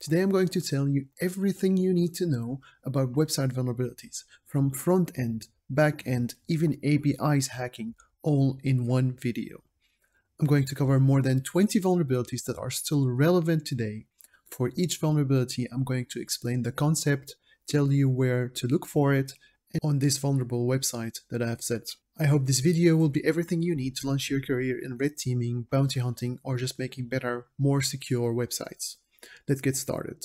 Today I'm going to tell you everything you need to know about website vulnerabilities, from front end, back end, even APIs hacking, all in one video. I'm going to cover more than 20 vulnerabilities that are still relevant today. For each vulnerability, I'm going to explain the concept, tell you where to look for it, and on this vulnerable website that I have set. I hope this video will be everything you need to launch your career in red teaming, bounty hunting, or just making better, more secure websites. Let's get started.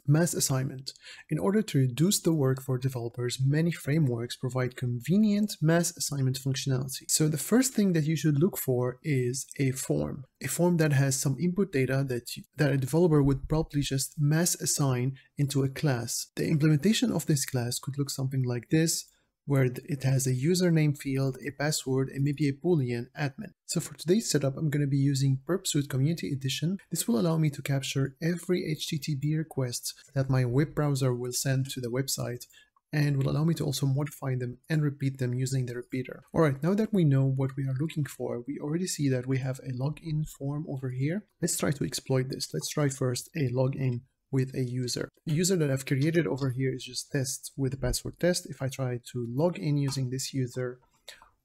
Mass assignment. In order to reduce the work for developers, many frameworks provide convenient mass assignment functionality. So the first thing that you should look for is a form that has some input data that a developer would probably just mass assign into a class. The implementation of this class could look something like this, where it has a username field, a password, and maybe a boolean admin. So for today's setup, I'm going to be using Perp Community Edition. This will allow me to capture every HTTP request that my web browser will send to the website, and will allow me to also modify them and repeat them using the repeater. All right, now that we know what we are looking for, we already see that we have a login form over here. Let's try to exploit this. Let's try first a login with a user. The user that I've created over here is just test with the password test. If I try to log in using this user,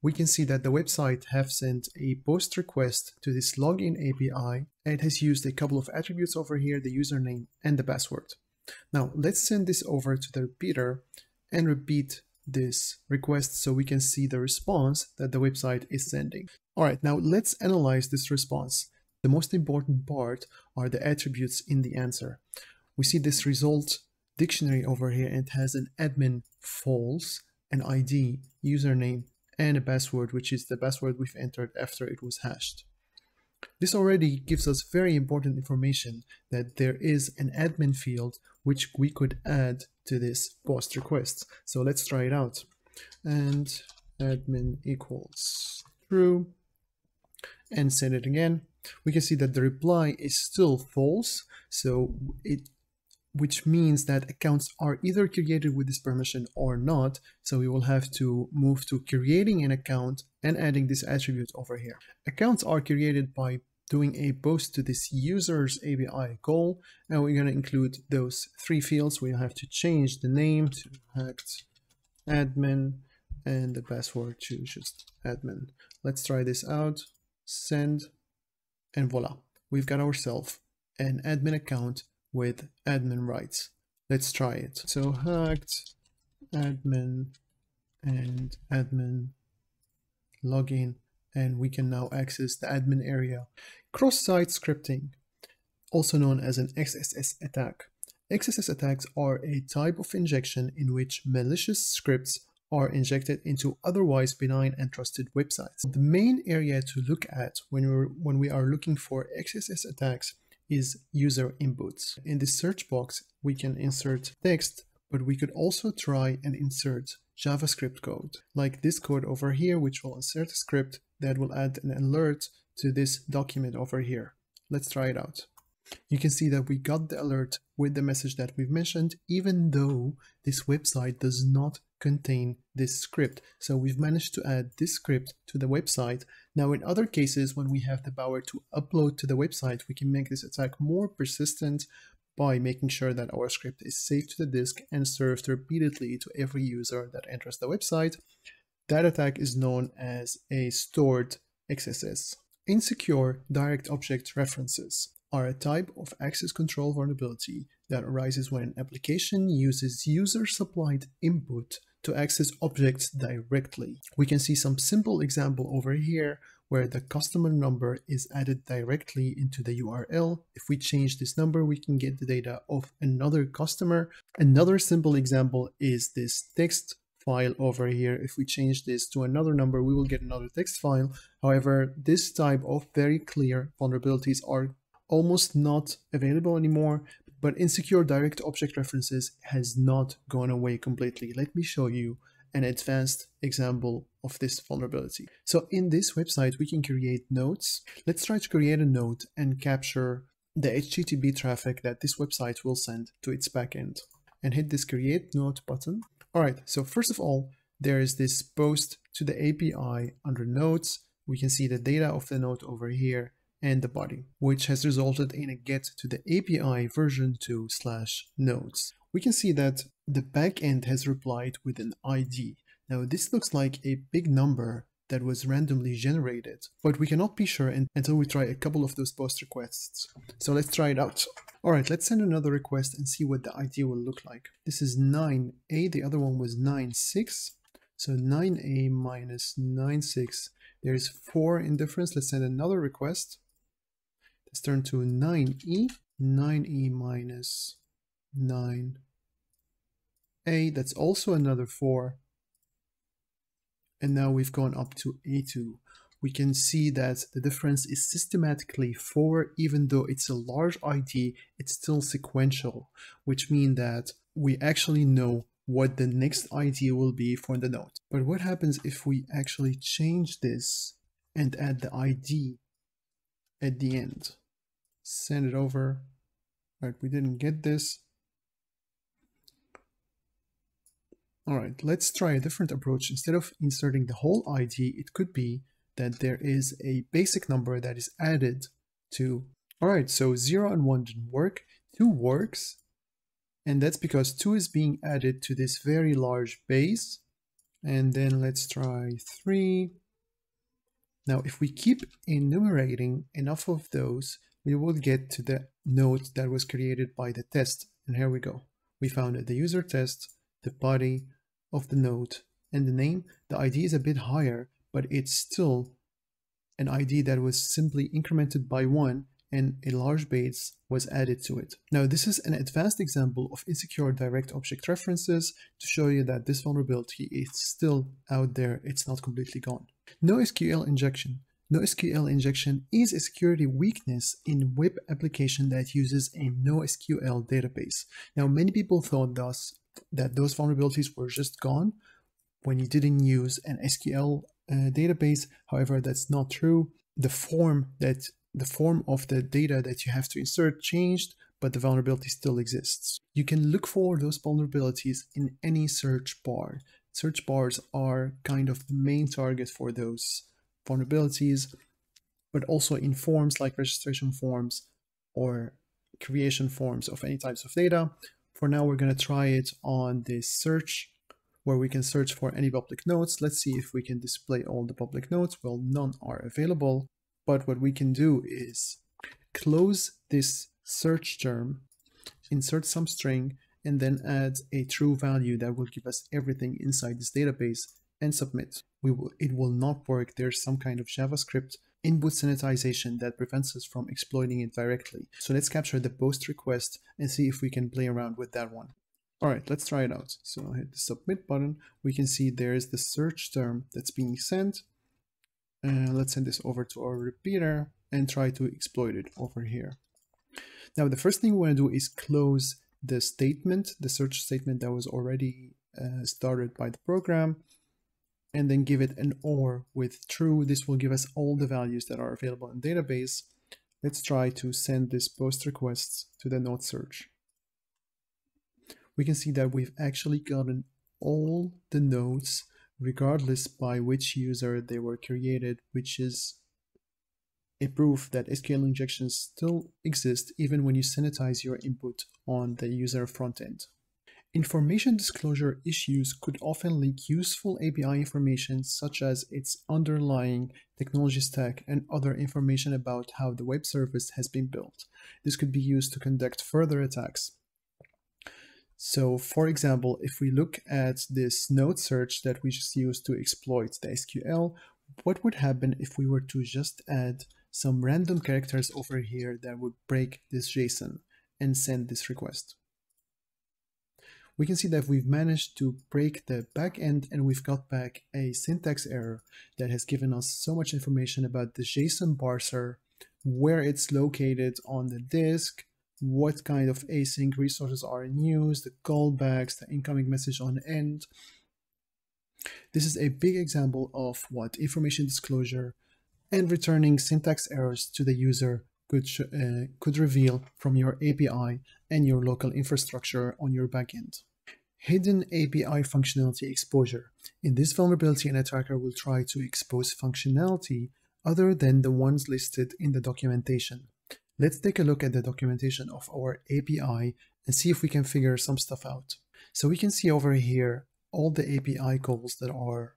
we can see that the website have sent a post request to this login API, and it has used a couple of attributes over here, the username and the password. Now let's send this over to the repeater and repeat this request so we can see the response that the website is sending. All right, now let's analyze this response. The most important part are the attributes in the answer. We see this result dictionary over here, and it has an admin false, an ID, username, and a password, which is the password we've entered after it was hashed. This already gives us very important information that there is an admin field which we could add to this post request. So let's try it out. And admin equals true, and send it again. We can see that the reply is still false, which means that accounts are either created with this permission or not. So we will have to move to creating an account and adding this attribute over here. Accounts are created by doing a post to this user's API goal, and we're going to include those three fields. We'll have to change the name to hacked admin and the password to just admin. Let's try this out, send, and voila, we've got ourselves an admin account with admin rights. Let's try it. So hacked admin and admin login, and we can now access the admin area. Cross-site scripting, also known as an XSS attack. XSS attacks are a type of injection in which malicious scripts are injected into otherwise benign and trusted websites. The main area to look at when we are looking for XSS attacks is user inputs. In the search box, we can insert text, but we could also try and insert JavaScript code, like this code over here, which will insert a script that will add an alert to this document over here. Let's try it out. You can see that we got the alert with the message that we've mentioned, even though this website does not contain this script. So we've managed to add this script to the website. Now, in other cases, when we have the power to upload to the website, we can make this attack more persistent by making sure that our script is saved to the disk and served repeatedly to every user that enters the website. That attack is known as a stored XSS. Insecure direct object references are a type of access control vulnerability that arises when an application uses user-supplied input to access objects directly. We can see some simple example over here where the customer number is added directly into the URL. If we change this number, we can get the data of another customer. Another simple example is this text file over here. If we change this to another number, we will get another text file. However, this type of very clear vulnerabilities are almost not available anymore, but insecure direct object references has not gone away completely. Let me show you an advanced example of this vulnerability. So in this website, we can create nodes. Let's try to create a node and capture the HTTP traffic that this website will send to its backend, and hit this create node button. All right, so first of all, there is this post to the API under nodes. We can see the data of the node over here and the body, which has resulted in a get to the API version 2/nodes. We can see that the backend has replied with an ID. Now this looks like a big number that was randomly generated, but we cannot be sure until we try a couple of those post requests. So let's try it out. All right, let's send another request and see what the ID will look like. This is 9A, the other one was 9.6. So 9A minus 9.6, there's 4 in difference. Let's send another request. Let's turn to 9E, 9E minus 9A, that's also another 4. And now we've gone up to A2. We can see that the difference is systematically 4, even though it's a large ID, it's still sequential, which means that we actually know what the next ID will be for the node. But what happens if we actually change this and add the ID at the end? Send it over. All right, we didn't get this. All right, let's try a different approach. Instead of inserting the whole ID, it could be that there is a basic number that is added to. All right, so 0 and 1 didn't work. 2 works, and that's because 2 is being added to this very large base. And then let's try 3. Now, if we keep enumerating enough of those, we will get to the node that was created by the test. And here we go. We found the user test, the body of the node, and the name. The ID is a bit higher, but it's still an ID that was simply incremented by 1, and a large base was added to it. Now, this is an advanced example of insecure direct object references to show you that this vulnerability is still out there. It's not completely gone. NoSQL Injection. NoSQL Injection is a security weakness in web application that uses a NoSQL database. Now, many people thought that those vulnerabilities were just gone when you didn't use an SQL database. However, that's not true. The form of the data that you have to insert changed, but the vulnerability still exists. You can look for those vulnerabilities in any search bar. Search bars are kind of the main target for those vulnerabilities, but also in forms like registration forms or creation forms of any types of data. For now, we're going to try it on this search where we can search for any public nodes. Let's see if we can display all the public nodes. Well, none are available, but what we can do is close this search term, insert some string, and then add a true value that will give us everything inside this database and submit. It will not work. There's some kind of JavaScript input sanitization that prevents us from exploiting it directly. So let's capture the post request and see if we can play around with that one. All right, let's try it out. So hit the submit button. We can see there's the search term that's being sent. Let's send this over to our repeater and try to exploit it over here. Now, the first thing we want to do is close the statement, the search statement that was already started by the program, and then give it an OR with true. This will give us all the values that are available in the database. Let's try to send this post request to the node search. We can see that we've actually gotten all the nodes regardless by which user they were created, which is a proof that SQL injections still exist even when you sanitize your input on the user front end. Information disclosure issues could often leak useful API information such as its underlying technology stack and other information about how the web service has been built. This could be used to conduct further attacks. So, for example, if we look at this node search that we just used to exploit the SQL, what would happen if we were to just add some random characters over here that would break this JSON and send this request? We can see that we've managed to break the backend and we've got back a syntax error that has given us so much information about the JSON parser, where it's located on the disk, what kind of async resources are in use, the callbacks, the incoming message on end. This is a big example of what information disclosure and returning syntax errors to the user could reveal from your API and your local infrastructure on your backend. Hidden API functionality exposure. In this vulnerability, an attacker will try to expose functionality other than the ones listed in the documentation. Let's take a look at the documentation of our API and see if we can figure some stuff out. So we can see over here all the API calls that are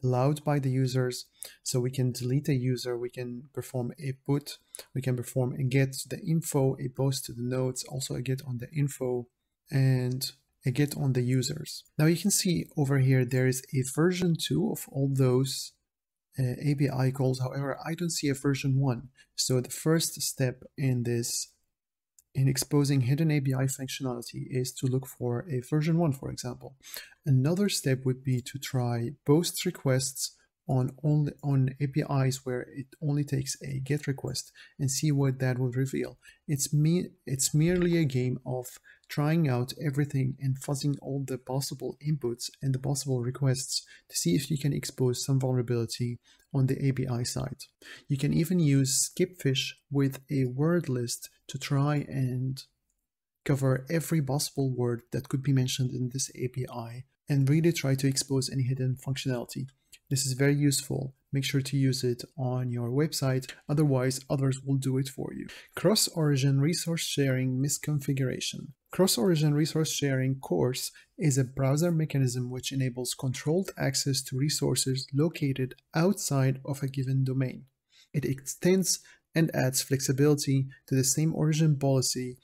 allowed by the users. So we can delete a user, we can perform a put, we can perform a get to the info, a post to the nodes, also a get on the info, and a get on the users. Now you can see over here there is a version 2 of all those API calls. However, I don't see a version 1. So the first step in exposing hidden API functionality is to look for a version 1, for example. Another step would be to try post requests on APIs where it only takes a GET request and see what that will reveal. It's merely a game of trying out everything and fuzzing all the possible inputs and the possible requests to see if you can expose some vulnerability on the API side. You can even use skipfish with a word list to try and cover every possible word that could be mentioned in this API and really try to expose any hidden functionality. This is very useful. Make sure to use it on your website, otherwise others will do it for you. Cross-origin resource sharing misconfiguration. Cross-origin resource sharing CORS is a browser mechanism which enables controlled access to resources located outside of a given domain. It extends and adds flexibility to the same origin policy.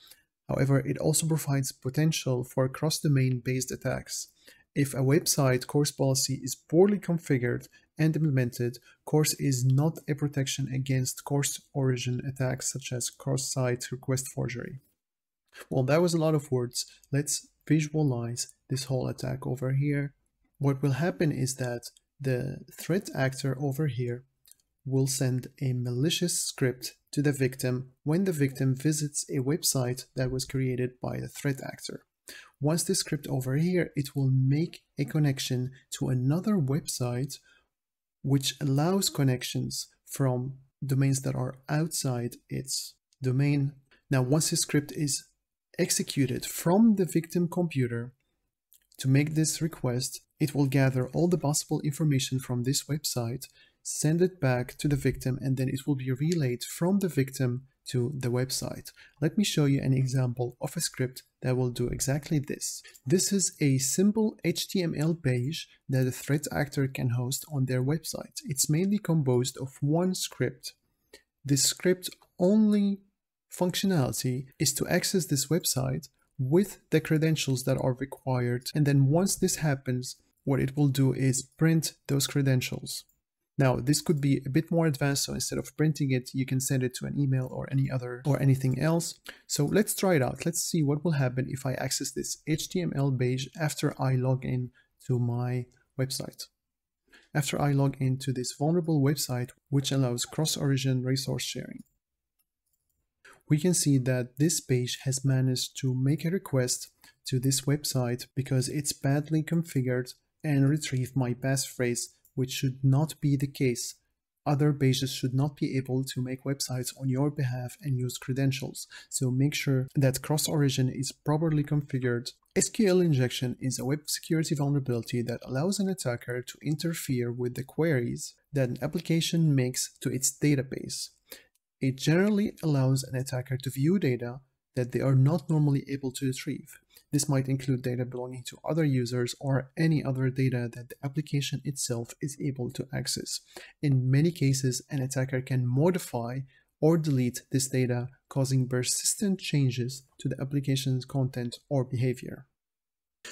However, it also provides potential for cross-domain based attacks. If a website CORS policy is poorly configured and implemented, CORS is not a protection against cross-origin attacks such as cross-site request forgery. Well, that was a lot of words. Let's visualize this whole attack over here. What will happen is that the threat actor over here will send a malicious script to the victim when the victim visits a website that was created by the threat actor. Once the script over here, it will make a connection to another website which allows connections from domains that are outside its domain. Now, once the script is executed from the victim computer to make this request, it will gather all the possible information from this website, send it back to the victim, and then it will be relayed from the victim to the website. Let me show you an example of a script that will do exactly this. This is a simple HTML page that a threat actor can host on their website. It's mainly composed of one script. This script only functionality is to access this website with the credentials that are required, and then once this happens, what it will do is print those credentials. Now, this could be a bit more advanced, so instead of printing it, you can send it to an email or anything else. So let's try it out. Let's see what will happen if I access this HTML page after I log in to my website. After I log into this vulnerable website, which allows cross-origin resource sharing. We can see that this page has managed to make a request to this website because it's badly configured and retrieve my passphrase, which should not be the case. Other pages should not be able to make websites on your behalf and use credentials, so make sure that cross-origin is properly configured. SQL Injection is a web security vulnerability that allows an attacker to interfere with the queries that an application makes to its database. It generally allows an attacker to view data that they are not normally able to retrieve. This might include data belonging to other users or any other data that the application itself is able to access. In many cases, an attacker can modify or delete this data, causing persistent changes to the application's content or behavior.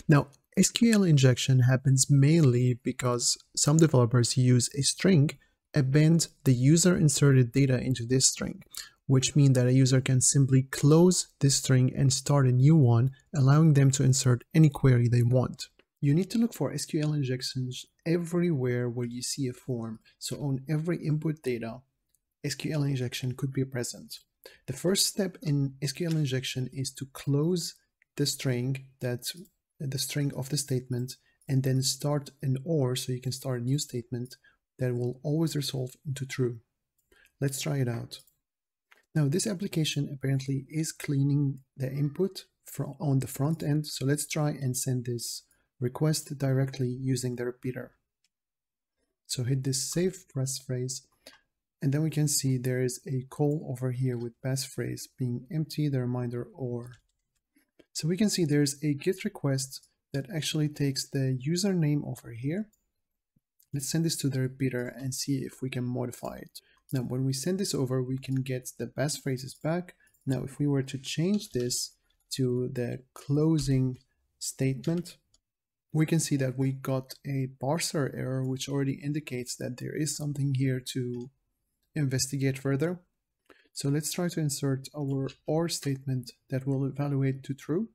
Now, SQL injection happens mainly because some developers use a string, append the user inserted data into this string, which means that a user can simply close this string and start a new one, allowing them to insert any query they want. You need to look for SQL injections everywhere where you see a form, so on every input data, SQL injection could be present. The first step in SQL injection is to close the string, that's the string of the statement, and then start an OR, so you can start a new statement that will always resolve into true. Let's try it out. Now, this application apparently is cleaning the input on the front end, so let's try and send this request directly using the repeater. So hit this save passphrase, And then we can see there is a call over here with passphrase being empty, the reminder or. So we can see there's a GET request that actually takes the username over here. Let's send this to the repeater and see if we can modify it. Now, when we send this over, we can get the passphrases back. Now, if we were to change this to the closing statement, we can see that we got a parser error, which already indicates that there is something here to investigate further. So let's try to insert our OR statement that will evaluate to true.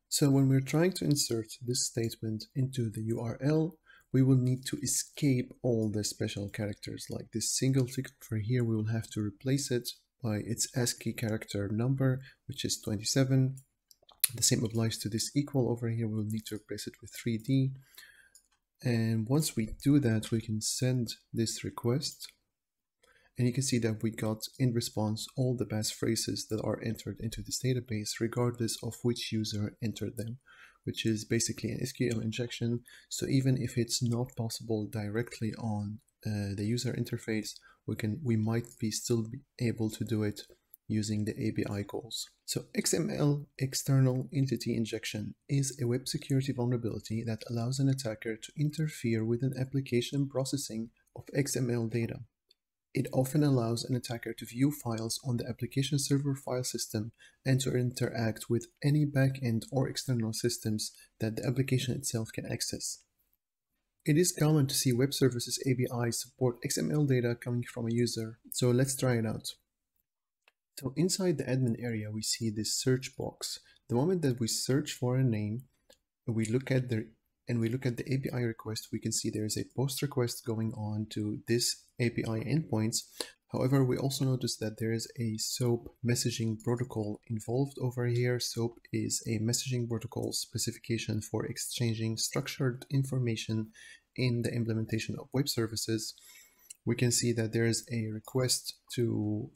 So when we're trying to insert this statement into the URL, we will need to escape all the special characters like this single ticket for here. We will have to replace it by its ASCII character number, which is 27. The same applies to this equal over here. We'll need to replace it with 3D. And once we do that, we can send this request. And you can see that we got in response all the passphrases that are entered into this database, regardless of which user entered them, which is basically an SQL injection. So even if it's not possible directly on the user interface, we might still be able to do it using the API calls. So XML external entity injection is a web security vulnerability that allows an attacker to interfere with an application processing of XML data. It often allows an attacker to view files on the application server file system and to interact with any backend or external systems that the application itself can access. It is common to see web services APIs support XML data coming from a user, so let's try it out. So inside the admin area, we see this search box. The moment that we search for a name, we look at the API request, we can see there is a post request going on to this API endpoints. However, we also notice that there is a SOAP messaging protocol involved over here. SOAP is a messaging protocol specification for exchanging structured information in the implementation of web services. We can see that there is a request to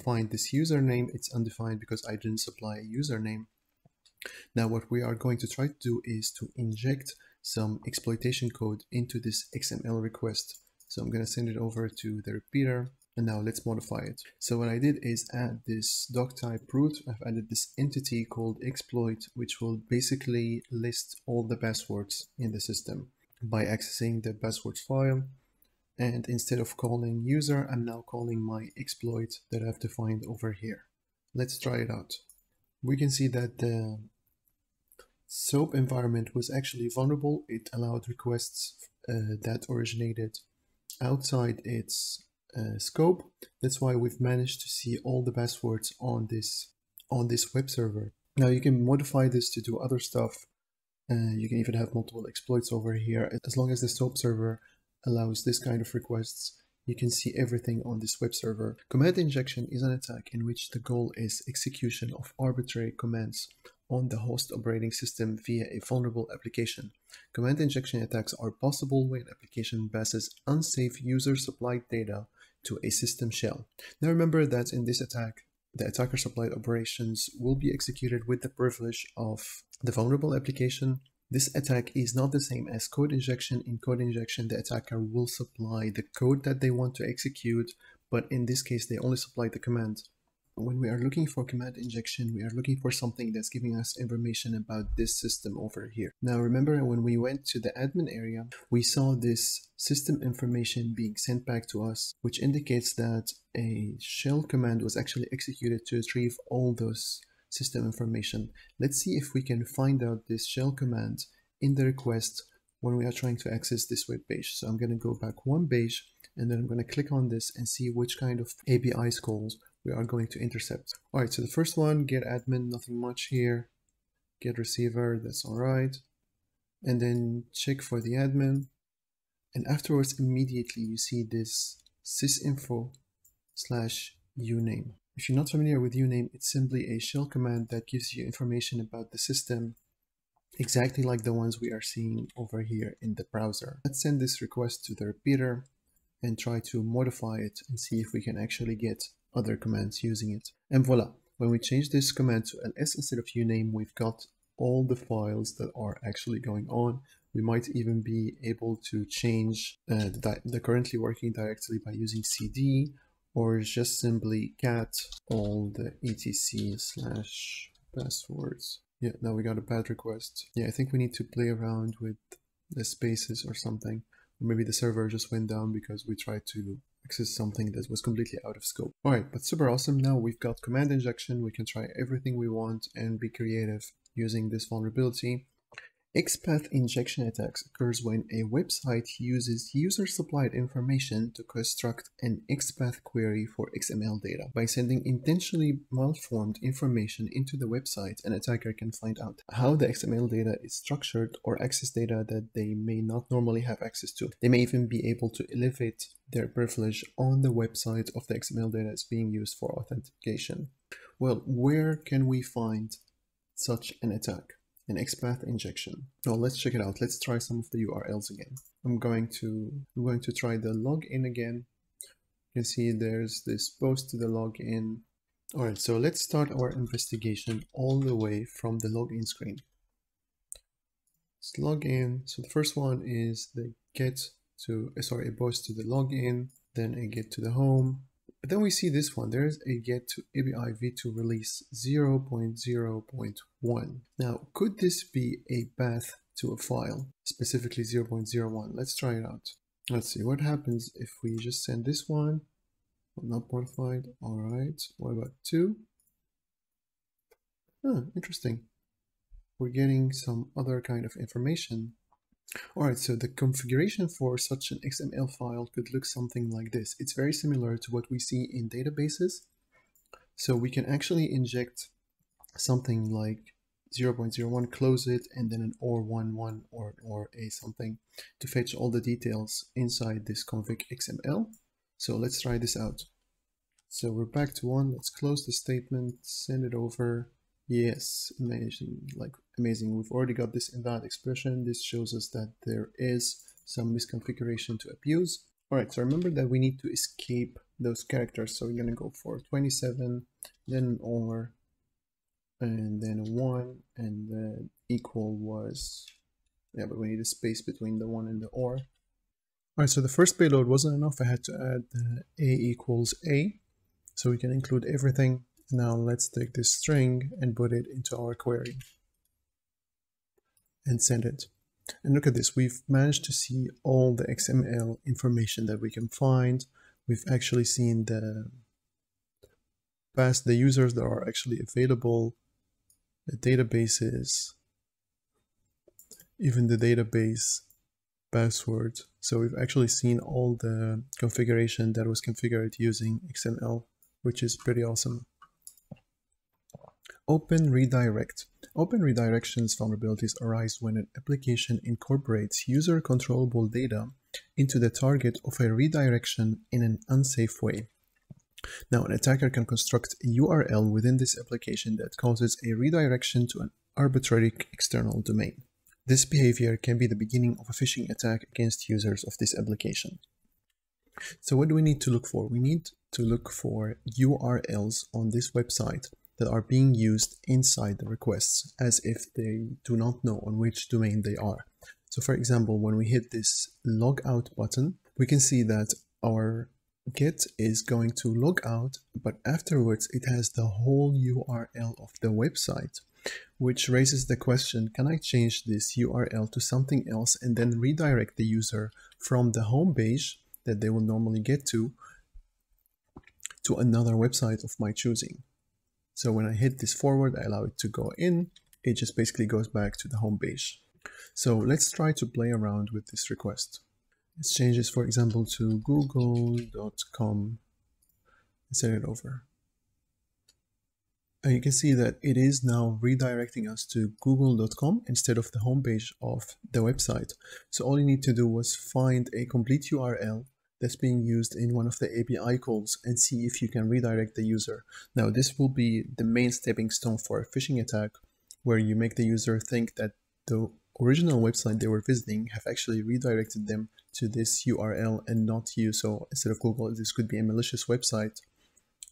find this username. It's undefined because I didn't supply a username. Now what we are going to try to do is to inject some exploitation code into this XML request. So I'm going to send it over to the repeater, and now let's modify it. So what I did is add this doc type root. I've added this entity called exploit, which will basically list all the passwords in the system by accessing the passwords file. And instead of calling user, I'm now calling my exploit that I've defined over here. Let's try it out. We can see that the SOAP environment was actually vulnerable. It allowed requests that originated outside its scope. That's why we've managed to see all the passwords on this web server. Now you can modify this to do other stuff. You can even have multiple exploits over here. As long as the SOAP server allows this kind of requests, you can see everything on this web server. Command injection is an attack in which the goal is execution of arbitrary commands on the host operating system via a vulnerable application. Command injection attacks are possible when an application passes unsafe user-supplied data to a system shell. Now remember that in this attack, the attacker-supplied operations will be executed with the privilege of the vulnerable application. This attack is not the same as code injection. In code injection, the attacker will supply the code that they want to execute, but in this case, they only supply the command. When we are looking for command injection, we are looking for something that's giving us information about this system over here. Now, remember when we went to the admin area, we saw this system information being sent back to us, which indicates that a shell command was actually executed to retrieve all those system information. Let's see if we can find out this shell command in the request when we are trying to access this web page. So I'm going to go back one page, and then I'm going to click on this and see which kind of APIs calls we are going to intercept. All right, so the first one, get admin, nothing much here. Get receiver, that's all right. And then check for the admin. And afterwards, immediately you see this sysinfo/uname. If you're not familiar with uname, it's simply a shell command that gives you information about the system, exactly like the ones we are seeing over here in the browser. Let's send this request to the repeater and try to modify it and see if we can actually get other commands using it. And voila, when we change this command to ls instead of uname, we've got all the files that are actually going on. We might even be able to change the currently working directory by using cd, or just simply cat all the etc/passwords. Yeah, now we got a bad request. Yeah, I think we need to play around with the spaces or something. Or maybe the server just went down because we tried to access something that was completely out of scope. All right, but super awesome. Now we've got command injection. We can try everything we want and be creative using this vulnerability. XPATH injection attacks occurs when a website uses user-supplied information to construct an XPath query for XML data. By sending intentionally malformed information into the website, an attacker can find out how the XML data is structured or access data that they may not normally have access to. They may even be able to elevate their privilege on the website of the XML data is being used for authentication. Well, where can we find such an attack? An XPath injection. Now let's check it out. Let's try some of the URLs again. I'm going to try the login again. You can see there's this post to the login. All right, so let's start our investigation all the way from the login screen. Let's log in. So the first one is the a post to the login, then a get to the home. But then we see this one, there's a get to API v2 release 0.0.1. Now, could this be a path to a file, specifically 0.01? Let's try it out. Let's see what happens if we just send this one. Not modified. All right. What about 2? Interesting. We're getting some other kind of information. All right, so the configuration for such an XML file could look something like this. It's very similar to what we see in databases. So we can actually inject something like 0.01, close it, and then an or11 or a something to fetch all the details inside this config XML. So let's try this out. So we're back to 1. Let's close the statement, send it over. Yes, amazing. We've already got this invalid expression. This shows us that there is some misconfiguration to abuse. All right, so remember that we need to escape those characters. So we're going to go for 27, then an or, and then a 1, and the equal was, yeah, but we need a space between the 1 and the or. All right, so the first payload wasn't enough. I had to add the a equals a, so we can include everything. Now let's take this string and put it into our query and send it. And look at this, we've managed to see all the XML information that we can find. We've actually seen the users that are actually available, the databases, even the database password. So we've actually seen all the configuration that was configured using XML, which is pretty awesome. Open redirect. Open redirections vulnerabilities arise when an application incorporates user controllable data into the target of a redirection in an unsafe way. Now, an attacker can construct a URL within this application that causes a redirection to an arbitrary external domain. This behavior can be the beginning of a phishing attack against users of this application. So what do we need to look for? We need to look for URLs on this website that are being used inside the requests as if they do not know on which domain they are. So for example, when we hit this log out button, we can see that our get is going to log out, but afterwards it has the whole URL of the website, which raises the question, can I change this URL to something else and then redirect the user from the home page that they will normally get to another website of my choosing? So when I hit this forward, I allow it to go in, it just basically goes back to the home page. So let's try to play around with this request. Let's change this, for example, to google.com and send it over. And you can see that it is now redirecting us to google.com instead of the homepage of the website. So all you need to do was find a complete URL that's being used in one of the API calls and see if you can redirect the user. Now, this will be the main stepping stone for a phishing attack, where you make the user think that the original website they were visiting have actually redirected them to this URL and not you. So instead of Google, this could be a malicious website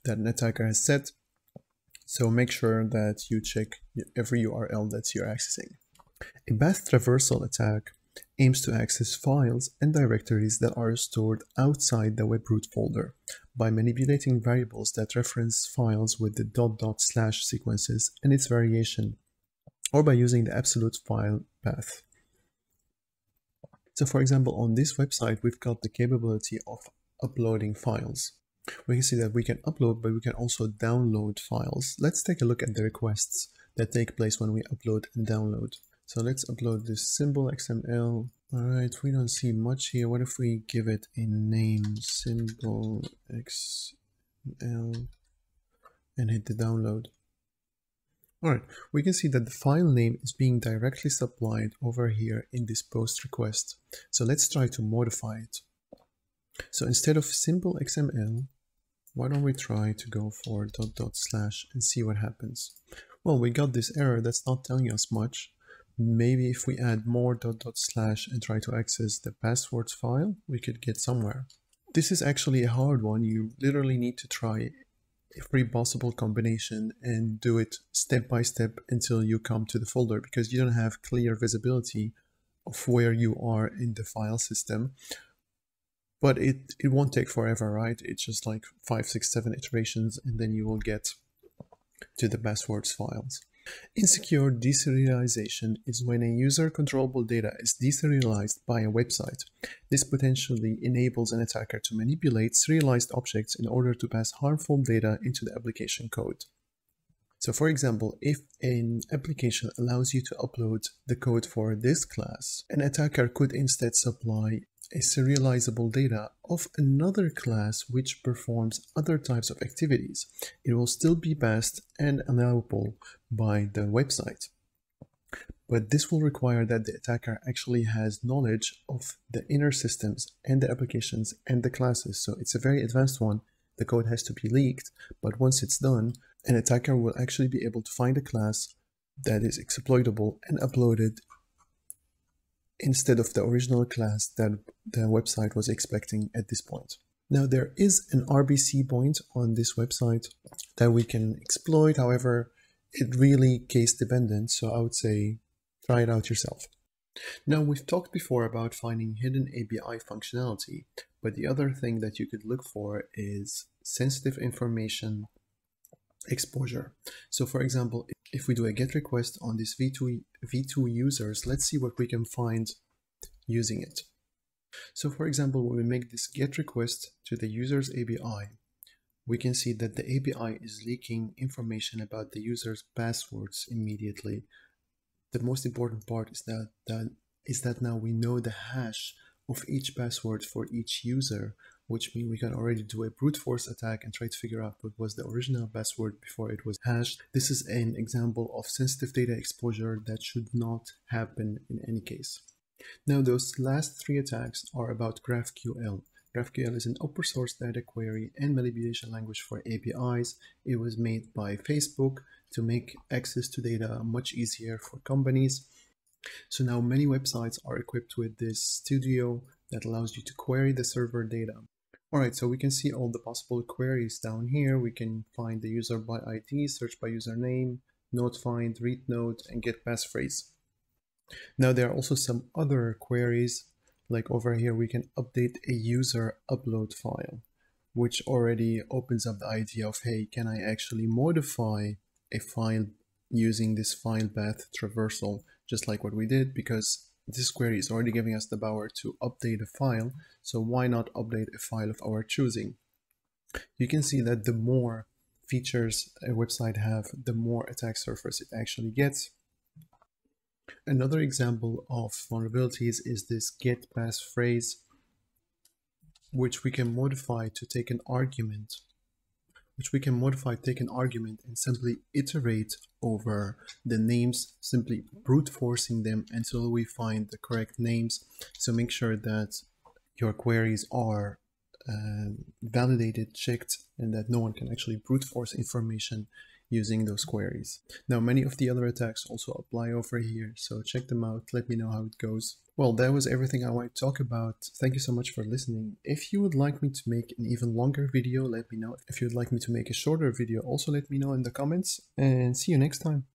that an attacker has set So make sure that you check every URL that you're accessing. A BATH traversal attack aims to access files and directories that are stored outside the webroot folder by manipulating variables that reference files with the .. sequences and its variation, or by using the absolute file path. So for example, on this website, we've got the capability of uploading files. We can see that we can upload, but we can also download files. Let's take a look at the requests that take place when we upload and download. So let's upload this symbol XML. All right, we don't see much here. What if we give it a name, symbol XML, and hit the download? All right, we can see that the file name is being directly supplied over here in this post request. So let's try to modify it. So instead of simple XML, why don't we try to go for .. and see what happens? Well, we got this error that's not telling us much. Maybe if we add more .. and try to access the passwords file, we could get somewhere. This is actually a hard one. You literally need to try every possible combination and do it step by step until you come to the folder, because you don't have clear visibility of where you are in the file system. But it won't take forever, right? It's just like 5, 6, 7 iterations, and then you will get to the passwords files. Insecure deserialization is when a user controllable data is deserialized by a website. This potentially enables an attacker to manipulate serialized objects in order to pass harmful data into the application code. So for example, if an application allows you to upload the code for this class, an attacker could instead supply a serializable data of another class which performs other types of activities. It will still be passed and allowable by the website. But this will require that the attacker actually has knowledge of the inner systems and the applications and the classes. So it's a very advanced one. The code has to be leaked, but once it's done, an attacker will actually be able to find a class that is exploitable and upload it instead of the original class that the website was expecting at this point. Now there is an RBC point on this website that we can exploit. However, it really case dependent, so I would say try it out yourself. Now we've talked before about finding hidden API functionality, but the other thing that you could look for is sensitive information exposure. So for example, if we do a GET request on this v2 users, let's see what we can find using it. So for example, when we make this GET request to the users API, we can see that the API is leaking information about the user's passwords immediately. The most important part is that now we know the hash of each password for each user, which means we can already do a brute force attack and try to figure out what was the original password before it was hashed. This is an example of sensitive data exposure that should not happen in any case. Now those last 3 attacks are about GraphQL. GraphQL is an open source data query and manipulation language for APIs. It was made by Facebook to make access to data much easier for companies. So now many websites are equipped with this studio that allows you to query the server data. All right, so we can see all the possible queries down here. We can find the user by ID, search by username, node find, read node, and get passphrase. Now there are also some other queries, like over here we can update a user upload file, which already opens up the idea of, hey, can I actually modify a file using this file path traversal, just like what we did, because this query is already giving us the power to update a file, so why not update a file of our choosing? You can see that the more features a website have, the more attack surface it actually gets. Another example of vulnerabilities is this get passphrase, which we can modify to take an argument, and simply iterate over the names, simply brute forcing them until we find the correct names. So make sure that your queries are validated, checked, and that no one can actually brute force information using those queries. Now, many of the other attacks also apply over here, so check them out. Let me know how it goes. Well, that was everything I wanted to talk about. Thank you so much for listening. If you would like me to make an even longer video, let me know. If you would like me to make a shorter video, also let me know in the comments, and see you next time.